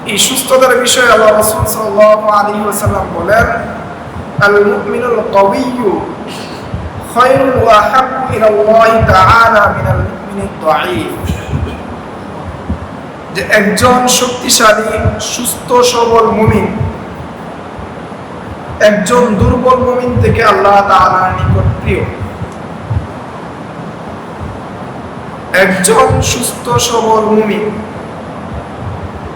এই সুস্থতার বিষয়ে আল্লাহ রাসূল সাল্লাল্লাহু আলাইহি ওয়াসাল্লাম বলেন, আল মুমিনুল কাওয়িয়্যু খায়রুন ওয়া আহাব্বু ইলাল্লাহি তাআলা মিনাল মুমিনিদ দাঈফ। যে একজন শক্তিশালী সুস্থ সবল মুমিন একজন দুর্বল মুমিন থেকে আল্লাহ তাআলার নিকট প্রিয়। একজন সুস্থ সবল মুমিন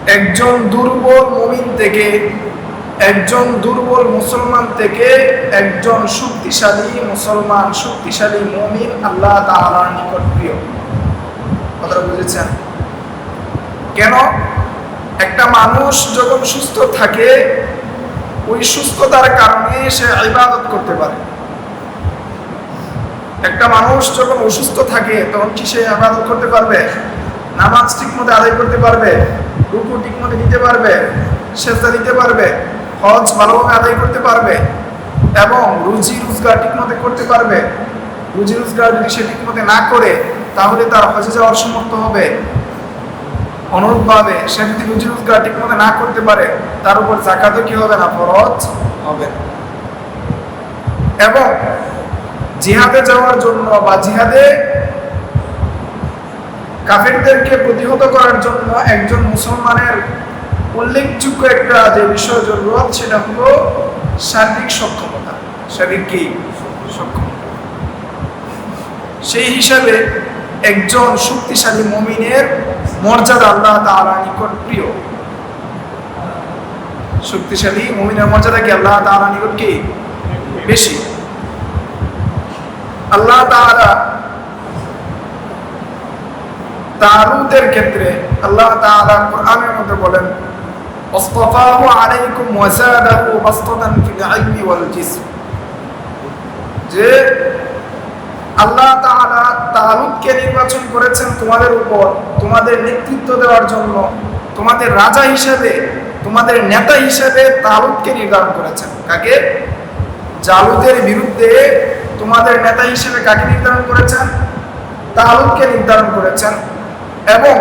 একজন দুর্বল মুমিন থেকে, একজন দুর্বল মুসলমান থেকে একজন শক্তিশালী মুসলমান, শক্তিশালী মুমিন আল্লাহ তাআলার নিকট প্রিয়। কথাটা বুঝেছেন? কেন? একটা মানুষ যখন সুস্থ থাকে ওই সুস্থতার কারণে সে ইবাদত করতে পারে। একটা মানুষ যখন অসুস্থ থাকে তখন কি সে ইবাদত করতে পারবে? নামাজ ঠিকমতো আদায় করতে পারবে? রুকু ঠিকমতো দিতে পারবে? সেজদা দিতে পারবে? হজ ভালোভাবে আদায় করতে পারবে? এবং রুজি রোজগার ঠিকমতো করতে পারবে? রুজি রোজগার যদি সে ঠিকমতো না করে তাহলে তার হজে যাওয়ার সমর্থ হবে? অনুরূপভাবে সে যদি রুজি রোজগার ঠিকমতো না করতে পারে তার উপর যাকাতও কি হবে না? ফরজ হবে। এবং জিহাদে যাওয়ার জন্য বা জিহাদে কাফেরদেরকে প্রতিহত করার জন্য একজন মুসলমানের উল্লেখযোগ্য একটা যে বিষয় জরুরত সেটা হলো শারীরিক সক্ষমতা। শারীরিক কি সক্ষমতা। সেই হিসাবে একজন শক্তিশালী মুমিনের মর্যাদা আল্লাহ তাআলার নিকট প্রিয়। শক্তিশালী মুমিনের মর্যাদা কি আল্লাহ তাআলার নিকট কি বেশি? আল্লাহ তাআলা তালুতের ক্ষেত্রে আল্লাহ তাআলা কোরআনের মধ্যে বলেন, ওয়াসতাফাহু আলাইকুম ওয়া যাদাহু বাসতাতান ফিল ইলমি ওয়াল জিসম। যে আল্লাহ তাআলা তালুতকে নির্বাচন করেছেন তোমাদের উপর, তোমাদের নেতৃত্ব দেওয়ার জন্য, তোমাদের রাজা হিসেবে, তোমাদের নেতা হিসেবে তালুতকে নির্ধারণ করেছেন। কাকে? জালুতের বিরুদ্ধে তোমাদের নেতা হিসেবে কাকে নির্ধারণ করেছেন? তালুতকে নির্ধারণ করেছেন। এবং